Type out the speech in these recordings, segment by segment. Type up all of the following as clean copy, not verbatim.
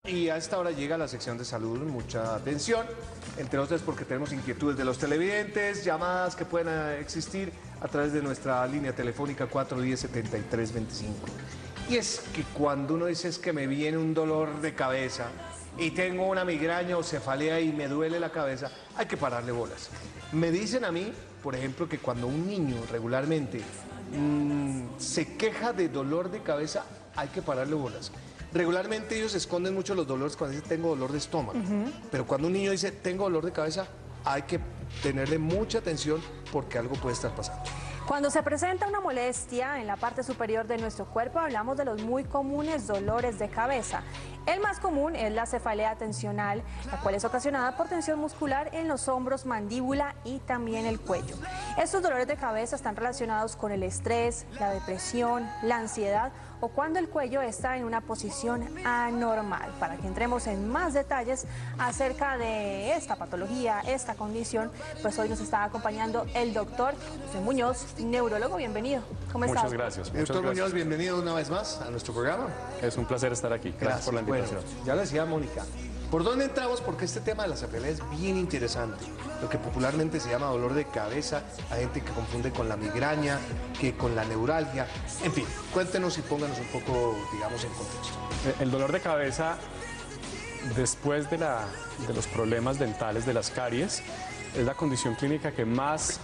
Y a esta hora llega la sección de salud, mucha atención, entre otras porque tenemos inquietudes de los televidentes, llamadas que pueden existir a través de nuestra línea telefónica 410-7325. Y es que cuando uno dice es que me viene un dolor de cabeza y tengo una migraña o cefalea y me duele la cabeza, hay que pararle bolas. Me dicen a mí, por ejemplo, que cuando un niño regularmente se queja de dolor de cabeza, hay que pararle bolas. Regularmente ellos esconden mucho los dolores cuando dicen tengo dolor de estómago, pero cuando un niño dice tengo dolor de cabeza, hay que tenerle mucha atención porque algo puede estar pasando. Cuando se presenta una molestia en la parte superior de nuestro cuerpo, hablamos de los muy comunes dolores de cabeza. El más común es la cefalea tensional, la cual es ocasionada por tensión muscular en los hombros, mandíbula y también el cuello. Estos dolores de cabeza están relacionados con el estrés, la depresión, la ansiedad o cuando el cuello está en una posición anormal. Para que entremos en más detalles acerca de esta patología, esta condición, pues hoy nos está acompañando el doctor José Muñoz, neurólogo. Bienvenido. ¿Cómo estás? Muchas gracias. Doctor Muñoz, bienvenido una vez más a nuestro programa. Es un placer estar aquí. Gracias por la invitación. Bueno, ya lo decía Mónica. ¿Por dónde entramos? Porque este tema de la cefalea es bien interesante. Lo que popularmente se llama dolor de cabeza, hay gente que confunde con la migraña, que con la neuralgia. En fin, cuéntenos y pónganos un poco, digamos, en contexto. El dolor de cabeza, después de los problemas dentales, de las caries, es la condición clínica que más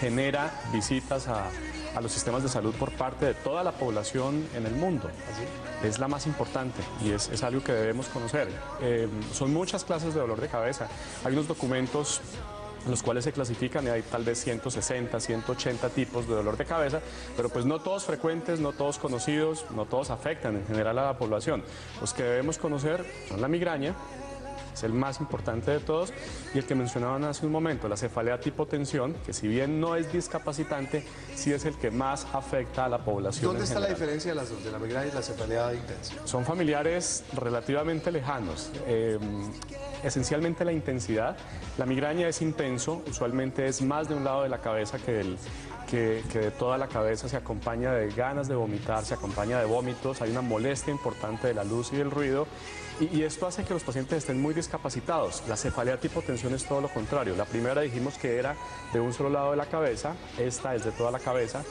genera visitas a los sistemas de salud por parte de toda la población en el mundo. Es la más importante y es algo que debemos conocer. Son muchas clases de dolor de cabeza. Hay unos documentos en los cuales se clasifican y hay tal vez 160, 180 tipos de dolor de cabeza, pero pues no todos frecuentes, no todos conocidos, no todos afectan en general a la población. Los que debemos conocer son la migraña, es el más importante de todos, y el que mencionaban hace un momento, la cefalea tipo tensión, que si bien no es discapacitante, sí es el que más afecta a la población. ¿Dónde está la diferencia de las dos, de la migraña y la cefalea intensa? Son familiares relativamente lejanos. Esencialmente la intensidad. La migraña es intenso, usualmente es más de un lado de la cabeza que de toda la cabeza, se acompaña de ganas de vomitar, se acompaña de vómitos, hay una molestia importante de la luz y del ruido, y esto hace que los pacientes estén muy discapacitados. La cefalea tipo tensión es todo lo contrario. La primera dijimos que era de un solo lado de la cabeza, esta es de toda la cabeza.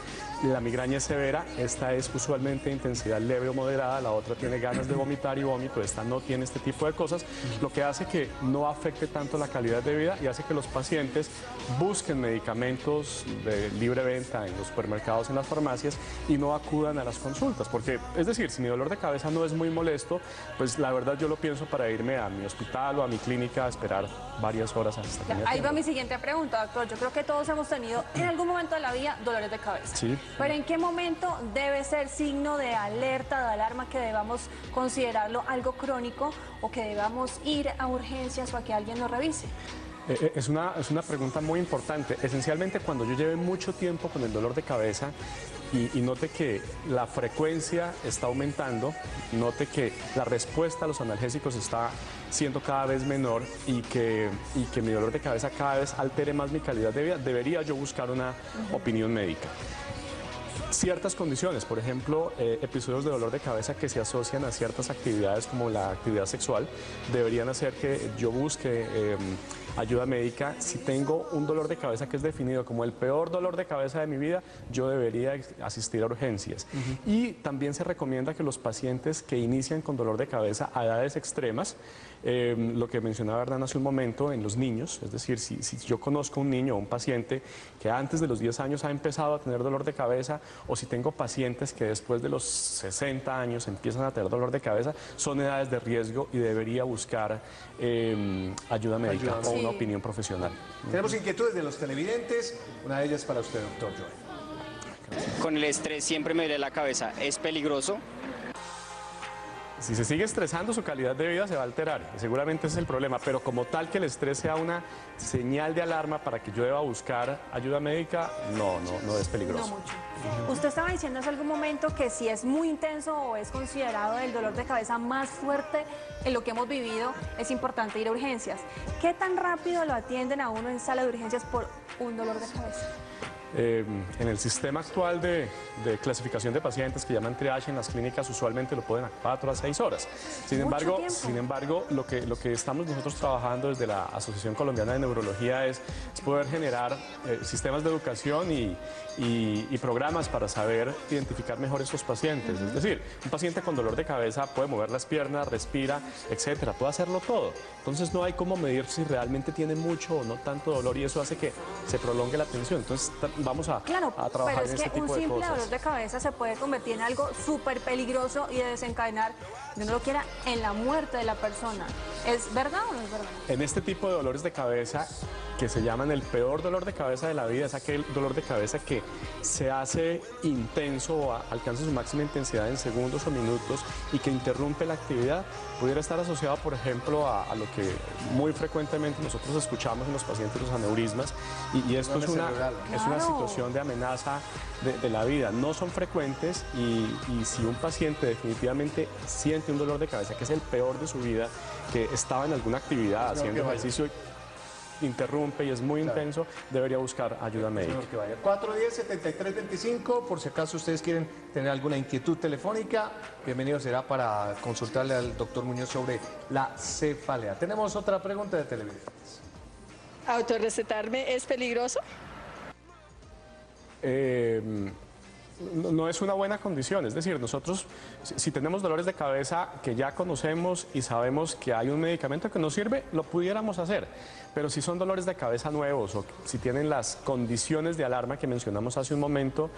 La migraña es severa, esta es usualmente de intensidad leve o moderada, la otra tiene ganas de vomitar y vómito, esta no tiene este tipo de cosas, lo que hace que no afecte tanto la calidad de vida y hace que los pacientes busquen medicamentos de libre venta en los supermercados, en las farmacias, y no acudan a las consultas, porque, es decir, si mi dolor de cabeza no es muy molesto, pues la verdad yo lo pienso para irme a mi hospital o a mi clínica a esperar varias horas hasta que me Ahí va atiendan. mi siguiente pregunta, doctor. Yo creo que todos hemos tenido en algún momento de la vida dolores de cabeza. Sí. Pero ¿en qué momento debe ser signo de alerta, de alarma, que debamos considerarlo algo crónico o que debamos ir a urgencias o a que alguien nos revise? Es una pregunta muy importante. Esencialmente, cuando yo lleve mucho tiempo con el dolor de cabeza y note que la frecuencia está aumentando, note que la respuesta a los analgésicos está siendo cada vez menor y que mi dolor de cabeza cada vez altere más mi calidad de vida, debería yo buscar una opinión médica. Ciertas condiciones, por ejemplo, episodios de dolor de cabeza que se asocian a ciertas actividades como la actividad sexual, deberían hacer que yo busque ayuda médica. Si tengo un dolor de cabeza que es definido como el peor dolor de cabeza de mi vida, yo debería asistir a urgencias. Y también se recomienda que los pacientes que inician con dolor de cabeza a edades extremas, lo que mencionaba Hernán hace un momento, en los niños, es decir, si yo conozco un niño o un paciente que antes de los 10 años ha empezado a tener dolor de cabeza, o si tengo pacientes que después de los 60 años empiezan a tener dolor de cabeza, son edades de riesgo y debería buscar ayuda médica o una opinión profesional. Tenemos inquietudes de los televidentes, una de ellas para usted, doctor Joel. Con el estrés siempre me duele la cabeza. ¿Es peligroso? Si se sigue estresando, su calidad de vida se va a alterar. Seguramente ese es el problema, pero como tal que el estrés sea una señal de alarma para que yo deba buscar ayuda médica, no es peligroso. No mucho. Usted estaba diciendo hace algún momento que si es muy intenso o es considerado el dolor de cabeza más fuerte en lo que hemos vivido, es importante ir a urgencias. ¿Qué tan rápido lo atienden a uno en sala de urgencias por un dolor de cabeza? En el sistema actual de clasificación de pacientes que llaman triage en las clínicas usualmente lo ponen a 4 a 6 horas. Sin embargo, lo que estamos nosotros trabajando desde la Asociación Colombiana de Neurología es poder generar sistemas de educación y programas para saber identificar mejor estos pacientes. Es decir, un paciente con dolor de cabeza puede mover las piernas, respira, etcétera, puede hacerlo todo. Entonces no hay cómo medir si realmente tiene mucho o no tanto dolor y eso hace que se prolongue la atención. Entonces vamos a trabajar en este tipo de cosas. Pero es que un simple dolor de cabeza se puede convertir en algo súper peligroso y de desencadenar, si uno lo quiera, en la muerte de la persona. ¿Es verdad o no es verdad? En este tipo de dolores de cabeza, que se llaman el peor dolor de cabeza de la vida, es aquel dolor de cabeza que se hace intenso o alcanza su máxima intensidad en segundos o minutos y que interrumpe la actividad, pudiera estar asociado, por ejemplo, a lo que muy frecuentemente nosotros escuchamos en los pacientes, los aneurismas, y esto es una situación de amenaza de la vida. No son frecuentes y si un paciente definitivamente siente un dolor de cabeza, que es el peor de su vida, que estaba en alguna actividad, haciendo ejercicio, interrumpe y es muy intenso, debería buscar ayuda médica. 410-7325, por si acaso ustedes quieren tener alguna inquietud telefónica, bienvenido será para consultarle al doctor Muñoz sobre la cefalea. Tenemos otra pregunta de televidentes. ¿Autorrecetarme es peligroso? No es una buena condición, es decir, nosotros si tenemos dolores de cabeza que ya conocemos y sabemos que hay un medicamento que nos sirve, lo pudiéramos hacer, pero si son dolores de cabeza nuevos o si tienen las condiciones de alarma que mencionamos hace un momento,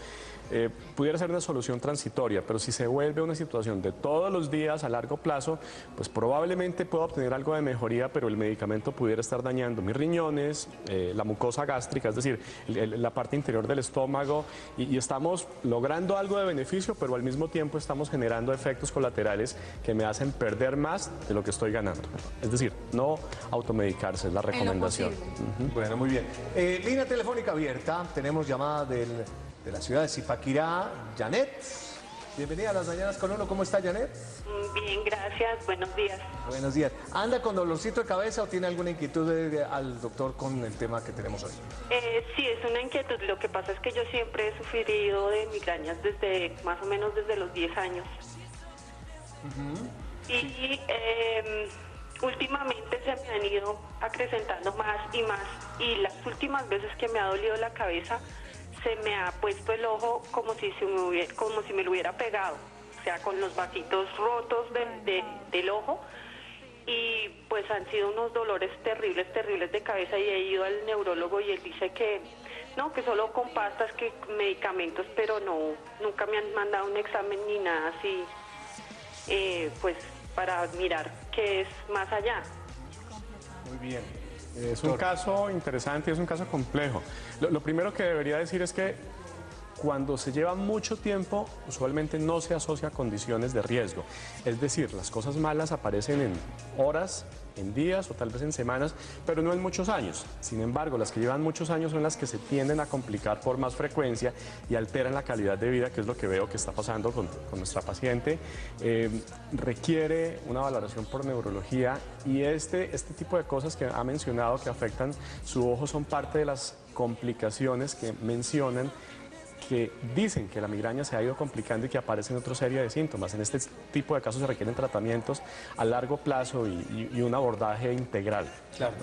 pudiera ser una solución transitoria, pero si se vuelve una situación de todos los días a largo plazo, pues probablemente pueda obtener algo de mejoría, pero el medicamento pudiera estar dañando mis riñones, la mucosa gástrica, es decir, la parte interior del estómago, y estamos logrando algo de beneficio, pero al mismo tiempo estamos generando efectos colaterales que me hacen perder más de lo que estoy ganando. Es decir, no automedicarse es la recomendación. Bueno, muy bien. Línea telefónica abierta, tenemos llamada de la ciudad de Zipaquirá, Janet. Bienvenida a Las Mañanas con Uno. ¿Cómo está, Janet? Bien, gracias. Buenos días. Buenos días. ¿Anda con dolorcito de cabeza o tiene alguna inquietud al doctor con el tema que tenemos hoy? Sí, es una inquietud. Lo que pasa es que yo siempre he sufrido de migrañas desde más o menos desde los 10 años. Y últimamente se me han ido acrecentando más y más. Y las últimas veces que me ha dolido la cabeza, se me ha puesto el ojo como si me lo hubiera pegado, o sea, con los vasitos rotos del ojo, y pues han sido unos dolores terribles de cabeza, y he ido al neurólogo y él dice que no, que solo con pastas, que medicamentos, pero no, nunca me han mandado un examen ni nada así, pues para mirar qué es más allá. Muy bien. Es un caso interesante, es un caso complejo. Lo primero que debería decir es que cuando se lleva mucho tiempo, usualmente no se asocia a condiciones de riesgo. Es decir, las cosas malas aparecen en horas, en días o tal vez en semanas, pero no en muchos años. Sin embargo, las que llevan muchos años son las que se tienden a complicar por más frecuencia y alteran la calidad de vida, que es lo que veo que está pasando con nuestra paciente. Requiere una valoración por neurología, y este tipo de cosas que ha mencionado que afectan su ojo son parte de las complicaciones que mencionan, que dicen que la migraña se ha ido complicando y que aparecen otra serie de síntomas. En este tipo de casos se requieren tratamientos a largo plazo y un abordaje integral. Claro.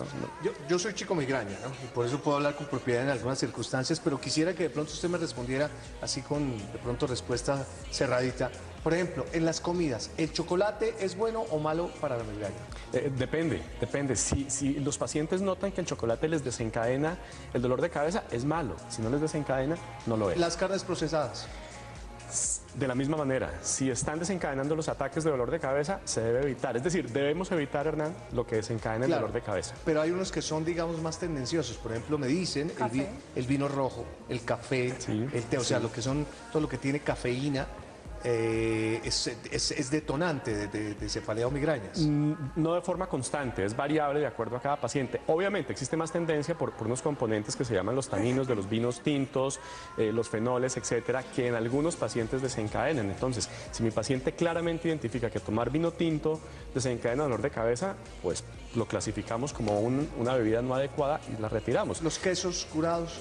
Yo soy chico migraña, ¿no? Y por eso puedo hablar con propiedad en algunas circunstancias, pero quisiera que de pronto usted me respondiera así con de pronto respuesta cerradita. Por ejemplo, en las comidas, ¿el chocolate es bueno o malo para la migraña? Depende. Si los pacientes notan que el chocolate les desencadena el dolor de cabeza, es malo. Si no les desencadena, no lo es. Las carnes procesadas. De la misma manera, si están desencadenando los ataques de dolor de cabeza, se debe evitar. Es decir, debemos evitar, Hernán, lo que desencadena el dolor de cabeza. Pero hay unos que son, digamos, más tendenciosos. Por ejemplo, me dicen el vino rojo, el café, el té, o sea, lo que son, todo lo que tiene cafeína, es detonante de cefalea o migrañas. No de forma constante, es variable de acuerdo a cada paciente. Obviamente existe más tendencia por unos componentes que se llaman los taninos de los vinos tintos, los fenoles, etcétera, que en algunos pacientes desencadenan. Entonces, si mi paciente claramente identifica que tomar vino tinto desencadena dolor de cabeza, pues lo clasificamos como una bebida no adecuada y la retiramos. Los quesos curados.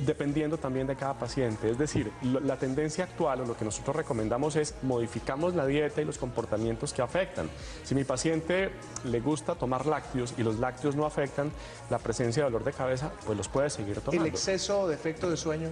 dependiendo también de cada paciente. Es decir, la tendencia actual o lo que nosotros recomendamos es modificamos la dieta y los comportamientos que afectan. Si mi paciente le gusta tomar lácteos y los lácteos no afectan la presencia de dolor de cabeza, pues los puede seguir tomando. ¿El exceso o defecto de sueño?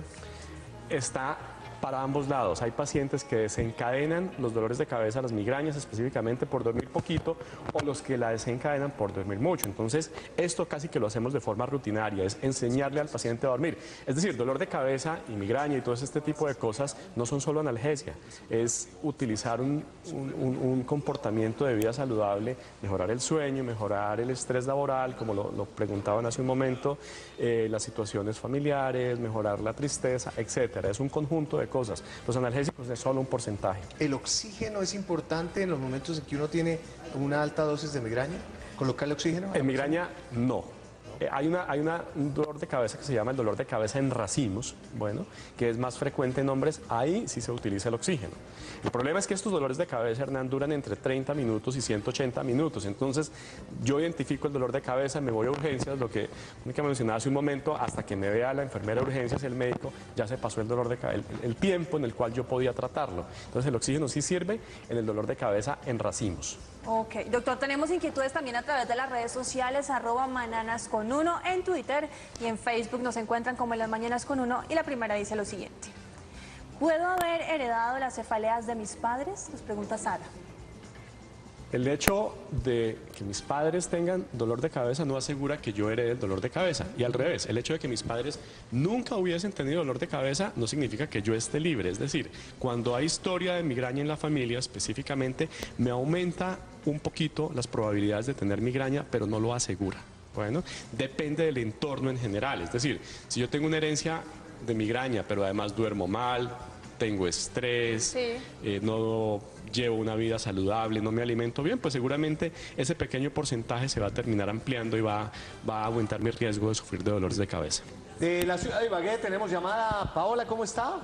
Está para ambos lados. Hay pacientes que desencadenan los dolores de cabeza, las migrañas específicamente por dormir poquito, o los que la desencadenan por dormir mucho. Entonces, esto casi que lo hacemos de forma rutinaria, es enseñarle al paciente a dormir. Es decir, dolor de cabeza y migraña y todo este tipo de cosas no son solo analgesia, es utilizar un comportamiento de vida saludable, mejorar el sueño, mejorar el estrés laboral, como lo preguntaban hace un momento, las situaciones familiares, mejorar la tristeza, etcétera. Es un conjunto de cosas. Los analgésicos es solo un porcentaje. ¿El oxígeno es importante en los momentos en que uno tiene una alta dosis de migraña? ¿Colocarle oxígeno? En migraña, no. Hay un dolor de cabeza que se llama el dolor de cabeza en racimos, bueno, que es más frecuente en hombres, ahí sí se utiliza el oxígeno. El problema es que estos dolores de cabeza, Hernán, duran entre 30 minutos y 180 minutos, entonces yo identifico el dolor de cabeza, me voy a urgencias, lo que mencionaba hace un momento, hasta que me vea la enfermera de urgencias, el médico, ya se pasó el dolor de cabeza, el tiempo en el cual yo podía tratarlo. Entonces el oxígeno sí sirve en el dolor de cabeza en racimos. Ok, doctor, tenemos inquietudes también a través de las redes sociales, @mananascon1 en Twitter y en Facebook nos encuentran como en Las Mañanas con Uno, y la primera dice lo siguiente: ¿puedo haber heredado las cefaleas de mis padres? Nos pregunta Sara. El hecho de que mis padres tengan dolor de cabeza no asegura que yo herede el dolor de cabeza. Y al revés, el hecho de que mis padres nunca hubiesen tenido dolor de cabeza no significa que yo esté libre. Es decir, cuando hay historia de migraña en la familia específicamente, me aumenta un poquito las probabilidades de tener migraña, pero no lo asegura. Bueno, depende del entorno en general. Es decir, si yo tengo una herencia de migraña, pero además duermo mal, tengo estrés, sí, no llevo una vida saludable, no me alimento bien, pues seguramente ese pequeño porcentaje se va a terminar ampliando y va a aumentar mi riesgo de sufrir de dolores de cabeza. De la ciudad de Ibagué tenemos llamada. Paola, ¿cómo está?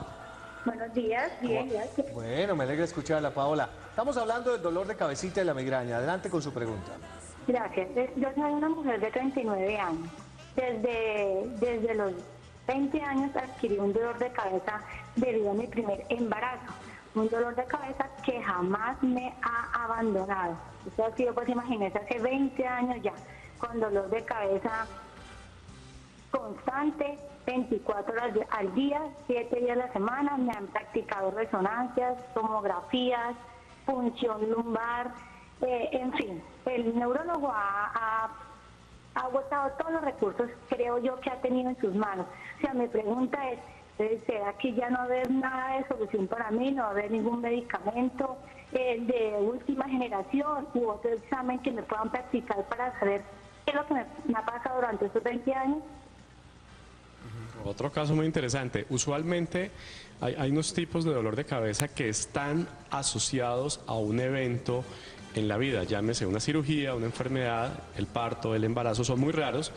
Buenos días, bien, gracias. Bueno, me alegra escucharla, Paola. Estamos hablando del dolor de cabecita y la migraña. Adelante con su pregunta. Gracias. Yo soy una mujer de 39 años. Desde los 20 años adquirí un dolor de cabeza debido a mi primer embarazo. Un dolor de cabeza que jamás me ha abandonado. Esto ha sido, pues imagínense, hace 20 años ya, con dolor de cabeza constante, 24 horas al día, 7 días a la semana. Me han practicado resonancias, tomografías, punción lumbar, en fin. El neurólogo ha agotado todos los recursos, creo yo, que ha tenido en sus manos. O sea, mi pregunta es, ¿será que ya no va a haber nada de solución para mí? ¿No va a haber ningún medicamento de última generación u otro examen que me puedan practicar para saber qué es lo que me ha pasado durante estos 20 años? Otro caso muy interesante. Usualmente hay unos tipos de dolor de cabeza que están asociados a un evento en la vida, llámese una cirugía, una enfermedad, el parto, el embarazo, son muy raros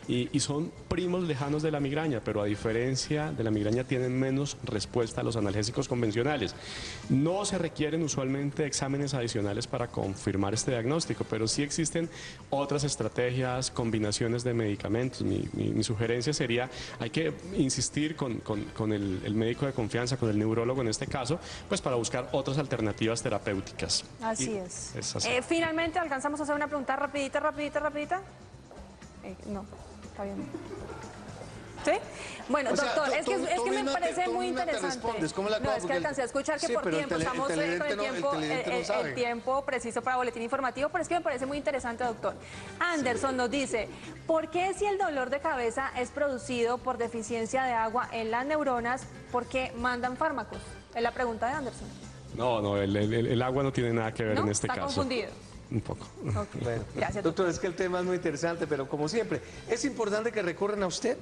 y son primos lejanos de la migraña, pero a diferencia de la migraña tienen menos respuesta a los analgésicos convencionales. No se requieren usualmente exámenes adicionales para confirmar este diagnóstico, pero sí existen otras estrategias, combinaciones de medicamentos. Mi sugerencia sería, hay que insistir con el médico de confianza, con el neurólogo en este caso, pues para buscar otras alternativas terapéuticas. Así es. Así. Finalmente, ¿alcanzamos a hacer una pregunta rapidita? No, está bien. ¿Sí? Bueno, doctor, es que me parece muy interesante. No, es que alcancé a escuchar que por tiempo estamos con el tiempo preciso para boletín informativo, pero es que me parece muy interesante, doctor. Anderson nos dice, ¿por qué si el dolor de cabeza es producido por deficiencia de agua en las neuronas, por qué mandan fármacos? Es la pregunta de Anderson. No, el agua no tiene nada que ver en este caso. ¿Está confundido? Un poco. Okay. Bueno, gracias, doctor, es que el tema es muy interesante, pero como siempre, es importante que recurran a usted.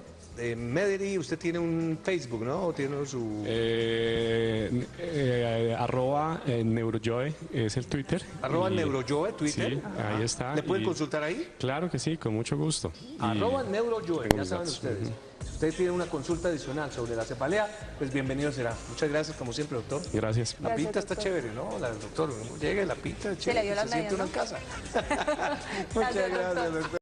Mederi, usted tiene un Facebook, ¿no? ¿O tiene su...? @neurojoe es el Twitter. @neurojoe, Twitter. Sí, ahí está. ¿Le pueden consultar ahí? Claro que sí, con mucho gusto. @neurojoe, ya saben ustedes. Si usted tiene una consulta adicional sobre la cefalea, pues bienvenido será. Muchas gracias, como siempre, doctor. Gracias. La pinta está chévere, ¿no? Doctor, llegue la pinta, chévere, se siente una casa. Muchas gracias, doctor.